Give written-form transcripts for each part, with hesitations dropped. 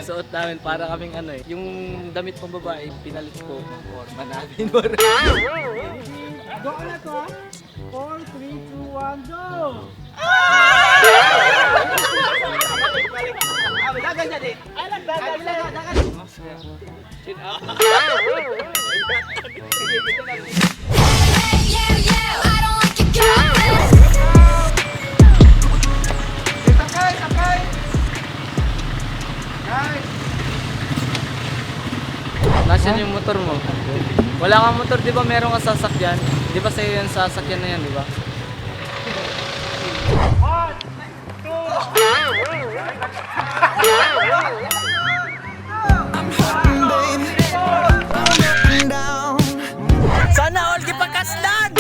Suot namin para kaming ano eh. Yung damit pang babae, pinalit ko. Forma namin. Go na to ah. 4, 3, 2, 1, go! Dagan dyan eh. Alam, dagan. Sakay! Guys! Nasaan yung motor mo? Wala kang motor, di ba meron kang sasakyan? Di ba sa'yo yung sasakyan na yan, di ba? Sana all gipakasdan!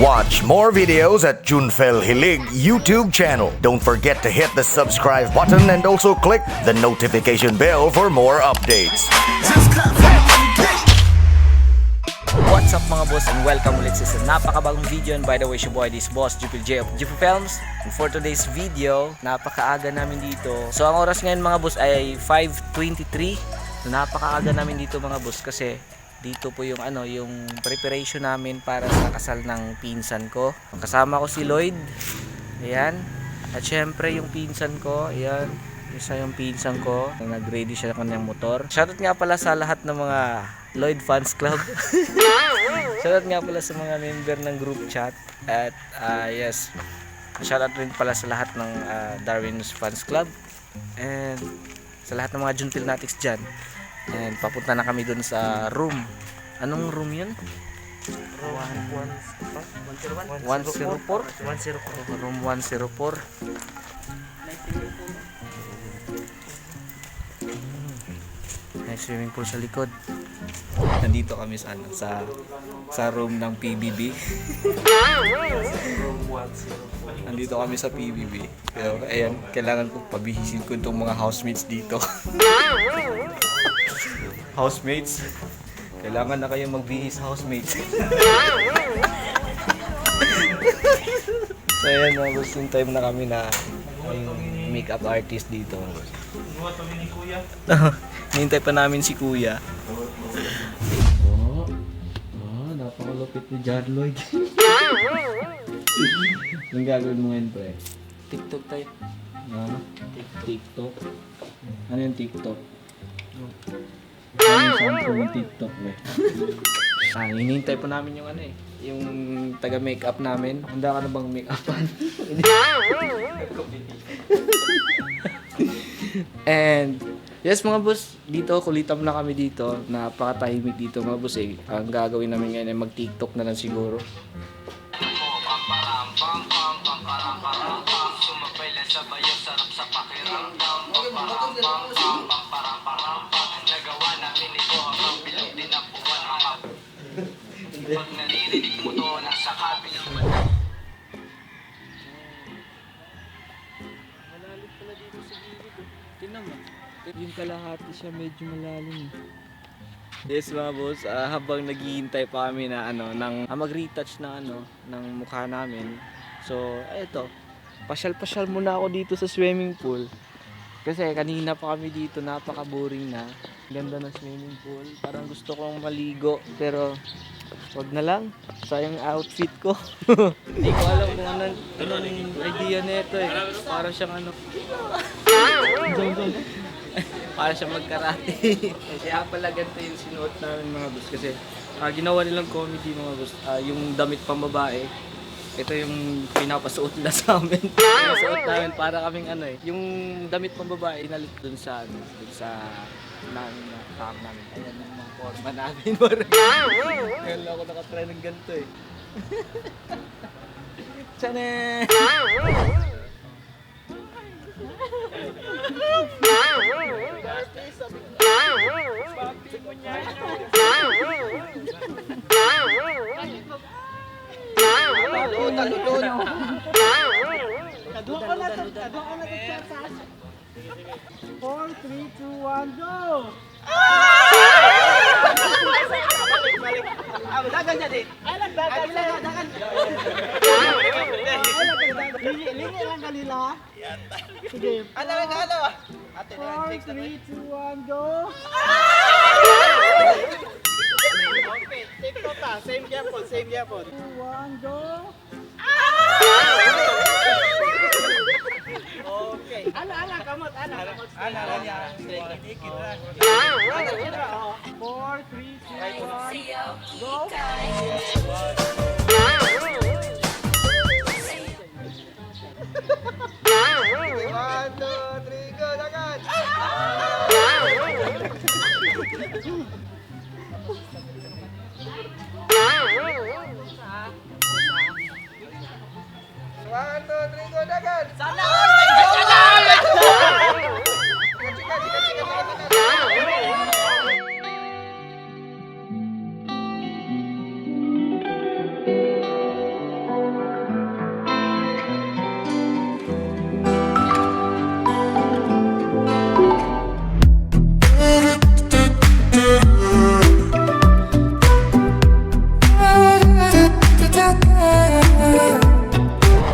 Watch more videos at Junfel Hilig YouTube channel. Don't forget to hit the subscribe button and also click the notification bell for more updates. What's up mga boss and welcome ulit sa napakabagong video. And by the way, your boy this boss Jupil J of Jupil Films. And for today's video, napakaaga namin dito. So ang oras ngayon mga boss ay 5:23. So napakaaga namin dito mga boss kasi dito po yung yung preparation namin para sa kasal ng pinsan ko. Kasama ko si Lloyd. Ayan. At syempre yung pinsan ko, ayan. Isa yung pinsan ko. Nag-ready siya ng kanyang motor. Shoutout nga pala sa lahat ng mga Lloyd Fans Club. Shoutout nga pala sa mga member ng group chat. At yes, shoutout rin pala sa lahat ng Darwin's Fans Club. And sa lahat ng mga Junfil Natics dyan. And papunta na kami dun sa room. Anong room yun? 104? Room 104. May swimming pool sa likod. Nandito kami sa sa room ng PBB. Nandito kami sa PBB. Pero ayan, kailangan ko pabihisin ko itong mga housemates dito. Housemates, kailangan na kayo magbihis housemates. So ayan mga boss, yung time na kami na yung makeup artist dito. Hinintay pa namin si Kuya. Napakalupit ni John Lloyd. Anong gagawin mo ngayon, pre? TikTok tayo. TikTok? Ano yung TikTok? Ano yung sample ng TikTok, pre? Hinihintay pa namin yung yung taga-makeup namin. Handa ka na bang make-upan? And yes mga boss, dito kulitam na kami dito. Napakatahimik dito mga boss eh. Ang gagawin namin ngayon ay mag-TikTok na lang siguro. Pag naririnig mo to nasa kabilang malalim pala dito sa gilid. Tingnan mo. Yung kalahati siya medyo malalim. Yes mga boss, habang naghihintay pa kami na mag-retouch na ng mukha namin. So, eto. Pasyal-pasyal muna ako dito sa swimming pool. Kasi kanina pa kami dito, napaka-boring na. Ganda ng swimming pool. Parang gusto kong maligo pero wag na lang, sayang outfit ko. Hindi ko alam kung anong idea nito eh. Para siyang para siyang magkarate. Kaya pala ganito yung sinuot namin mga boss. Kasi ginawa nilang comedy mga boss. Yung damit pang babae, ito yung pinapasuot nila sa amin. Pinasuot namin para kaming yung damit pang babae inalit dun sa namin na tawag namin. Ayan yung mga forma namin. Ngayon lang ako nakatry ng ganito eh. Tchanen! Kadua ka na to sa 4, 3, 2, 1, go! Dagan dyan eh. Alam, dagan. Lingi lang kanila. Sige. 4, 3, 2, 1, go! Same yapon, same yapon. 2, 1, go! Okay. Ana, kamot, ana. Ana lang yan. Ikit ra. 4, 3, 2, 1, go! One, two, three, go, agad! One, two, three, go, agad! Sana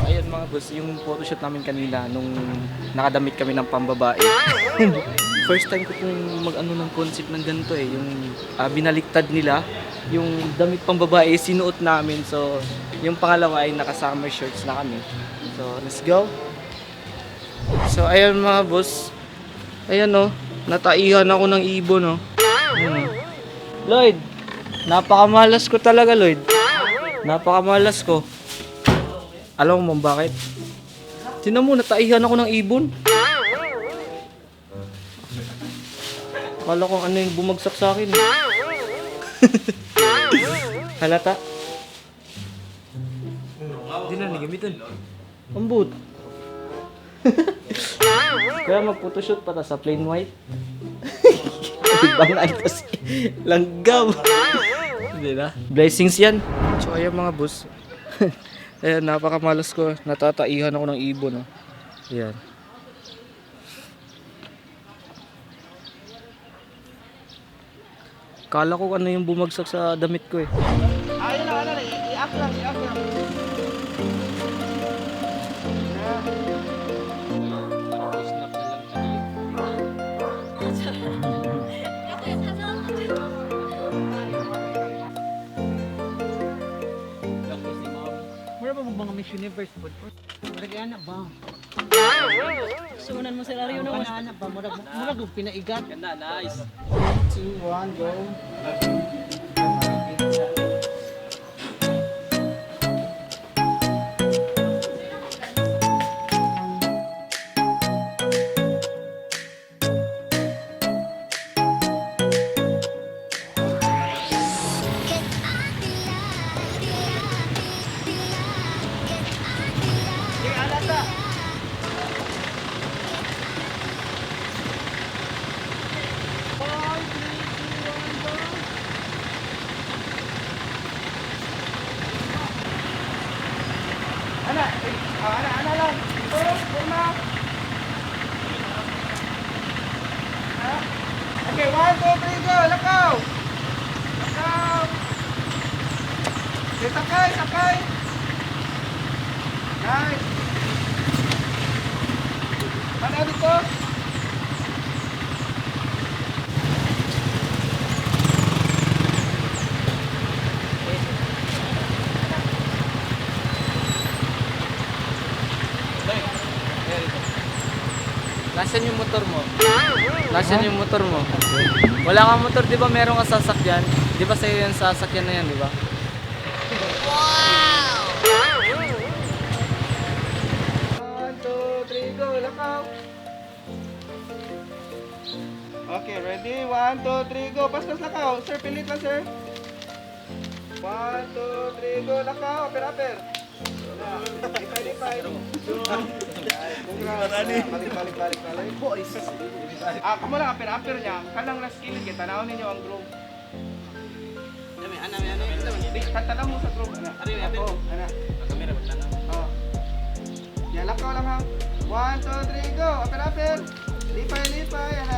Ayun mga boss, yung photoshoot namin kanina nung nakadamit kami ng pambabae. First time ko pong mag-ano ng concept ng ganito eh, yung binaliktad nila, yung damit pambabae sinuot namin. So, yung pangalawa ay naka-summer shorts na kami. So, let's go. So, ayun mga boss. Ayan oh, nataihan ako ng ibon oh. Ayun, oh. Lloyd, napakamalas ko talaga Lloyd. Napakamalas ko. Alam mo bakit? Tinan mo, nataihan ako ng ibon. Kala ko ano yung bumagsak sa akin. Halata. Hindi na nagamitan. Ambut. Kaya mag-photoshoot para sa plain white. Ibang itas. Langgam. Hindi na. Blessings yan. So ayan mga boss. Ayan, napakamalas ko. Natataihan ako ng ibon. Oh. Ayan. Kala ko ano yung bumagsak sa damit ko eh. Ayun lang, ano lang, i-up lang, i-up lang. Mura ba mga Miss Universe po? Murag anak ba? Sunan mo sila rin Murag anak ba? Murag pinaigat. Ganda, nice. 2, 1, go! Ana lang. Ito, forma. Okay, 1, 2, 3, go. Lakaw. Lakaw. Okay, sakay, sakay. Nice. Ano dito? Nasaan yung motor mo? Nasaan yung motor mo? Wala kang motor, di ba meron kang sasakyan? Di ba sa'yo yung sasakyan na yan, di ba? Wow! 1, 2, 3, go. Lakaw. Okay, ready? 1, 2, 3, go. Paspas lakaw. Sir, pilit lang, sir. 1, 2, 3, go. Lakaw. Aper. Lipay. Balik. Boys. Kamu lang, aper niya. Kanang last kill kita. Tanawin ninyo ang group. Tanong mo sa group. Ako. Oh. Yan, lakaw lang ha. 1, 2, 3, go. Aper. Lipay.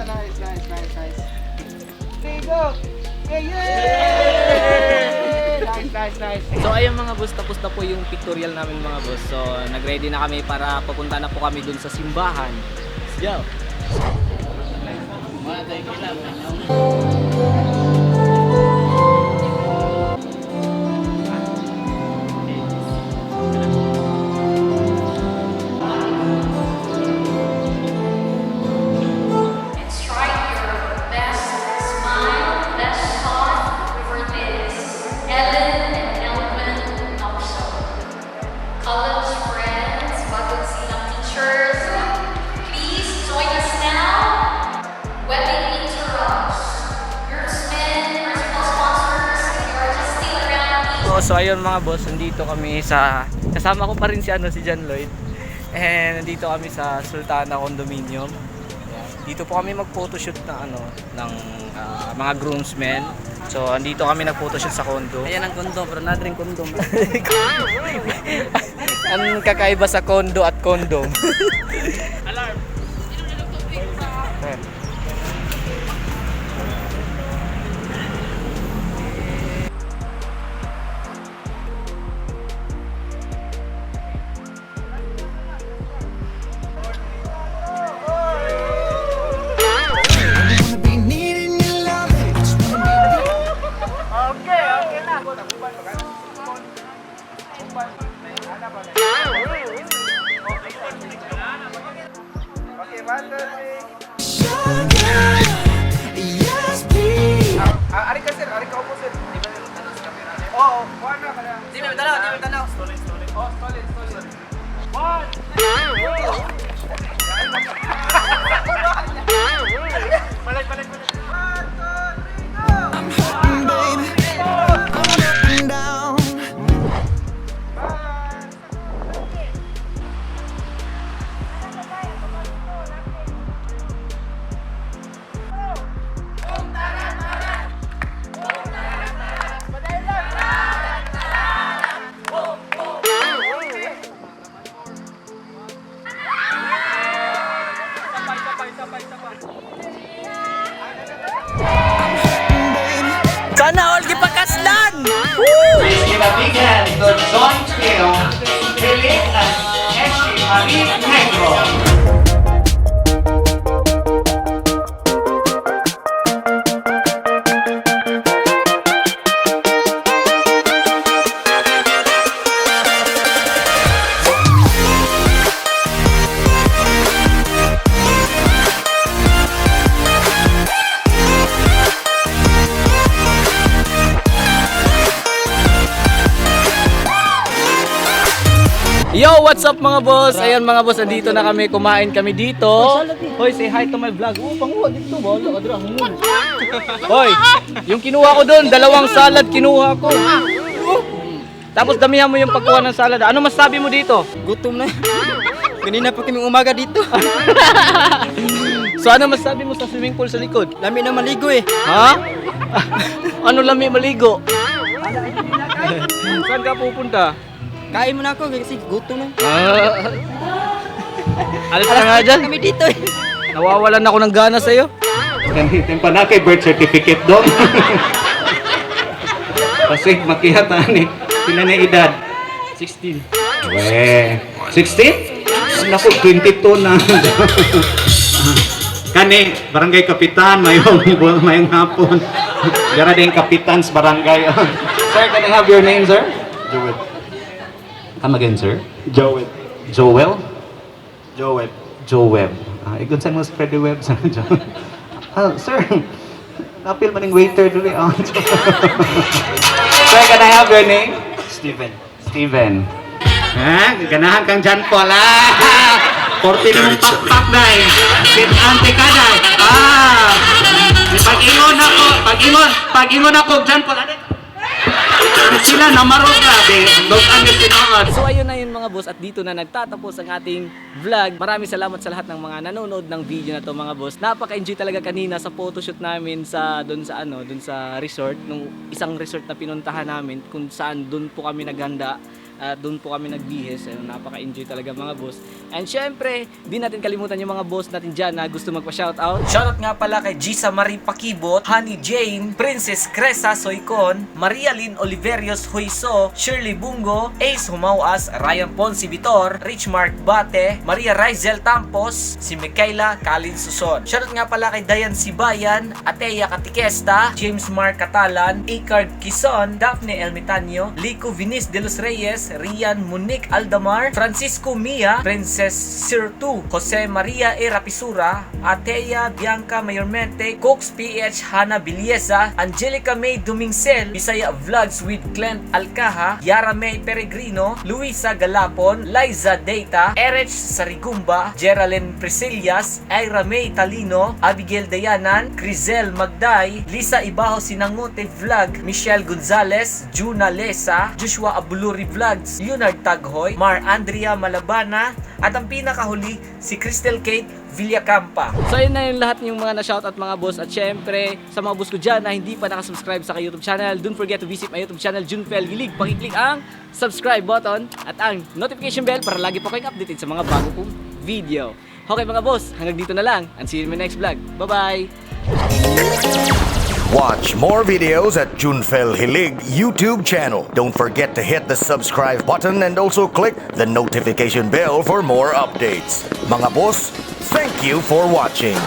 Nice. 3, go. Yay! Nice. So ayun mga boss, tapos na po yung pictorial namin mga boss. So nag-ready na kami para papunta na po kami dun sa simbahan. Let's go! And strike your best smile, best thought for this. Ellen and Elvin Nokso. College friends, bagong silang teachers. Please join us now. Wedding interrupts. Groomsmen, principal sponsors, if you are just still around, please. So ayun mga boss, nandito kami sa, kasama ko pa rin si John Lloyd. And nandito kami sa Sultana Condominium. Ayan. Dito po kami mag-photoshoot ng mga groomsmen. So andito kami nag-photoshoot sa condo. Ayan ang kondo, pero nadring kondo. Anong kakaiba sa condo at condom? Okay, 1, 2, 3. Ari ka sir, ari ka upo sir. Oo, kuha na ka na. Di ba tanaw, di ba tanaw? Oh, solid. 1, balik. 1, 2, 3, go! Sana all gipakaslan! Please give a big hand to John Phil, Philip, and Ashley Marie Negro. Yo, what's up mga boss? Ayan mga boss, andito na kami, kumain kami dito. Hoy, say hi to my vlog. Oh, panguha dito, wala ka dra. Hoy, yung kinuha ko doon, 2 salad kinuha ko. Tapos damihan mo yung pagkuha ng salad. Ano masabi mo dito? Gutom na. Kanina pa kaming umaga dito. So ano masabi mo sa swimming pool sa likod? Lami na maligo eh. Ha? Ano lami maligo? Saan ka pupunta? Kain mo na ako kasi gutom na. Alis ka nga dyan. Kami dito eh. Nawawalan ako ng gana sa'yo. Gamitin pa na kay birth certificate doon. Kasi makihata ni sila na edad. 16. Weh, 16? Naku, 22 na. Kani, barangay kapitan, mayong hapon. Gara din kapitan sa barangay. Sir, can I have your name, sir? Joel. Come again, sir. Joel. Joel? Joel. Joel. Ikot sa mo sa Freddy Web, sir. Sir, napil man yung waiter duli. Sir, can I have your name? Steven. Steven. Ha? Ganahan kang John Paul, 40 na mong pakpak na eh. Sit ante ka na pag-ingon ako, John Paul, sila na grabe. Logan yung pinood. So ayun na yun mga boss, at dito na nagtatapos ang ating vlog. Maraming salamat sa lahat ng mga nanonood ng video na to mga boss. Napaka-enjoy talaga kanina sa photoshoot namin sa doon sa resort, nung isang resort na pinuntahan namin kung saan doon po kami naghanda At doon po kami nagbihis. Napaka-enjoy talaga mga boss. And syempre, di natin kalimutan yung mga boss natin dyan na gusto magpa-shoutout. Shoutout nga pala kay Gisa Marie Pakibot, Honey Jane, Princess Cresa Soycon, Maria Lynn Oliverios Huiso, Shirley Bungo, Ace Humauas, Ryan Ponce Vitor, Rich Mark Bate, Maria Rizel Tampos, si Micaela Kalin Suson. Shoutout nga pala kay Dayan Sibayan, Ateya Katikesta, James Mark Catalan, Icard Quizon, Daphne Elmitanio, Lico Vinis de los Reyes, Rian Monique Aldamar, Francisco Mia, Princess Sirtu, Jose Maria E. Rapisura, Ateya Bianca Mayormente, Cox PH Hana Biliesa, Angelica May Dumingsel, Bisaya Vlogs with Clint Alcaha, Yara May Peregrino, Luisa Galapon, Liza Deita, Erich Sarigumba, Geraldine Priscillas, Ira May Talino, Abigail Dayanan, Crizel Magday, Lisa Ibaho Sinangote Vlog, Michelle Gonzalez, Juna Lesa, Joshua Abuluri Vlogs, Leonard Taghoy, Mar Andrea Malabana, at ang pinakahuli si Crystal Kate Villacampa. So yun na yung lahat yung mga na-shoutout mga boss. At syempre sa mga boss ko dyan na hindi pa nakasubscribe sa YouTube channel, don't forget to visit my YouTube channel Junfel Hilig. Pakiclick ang subscribe button at ang notification bell para lagi po kayong updated sa mga bago kong video. Okay mga boss, hanggang dito na lang and see you in my next vlog. Bye-bye! Watch more videos at Junfel Hilig YouTube channel. Don't forget to hit the subscribe button and also click the notification bell for more updates. Mga boss, thank you for watching.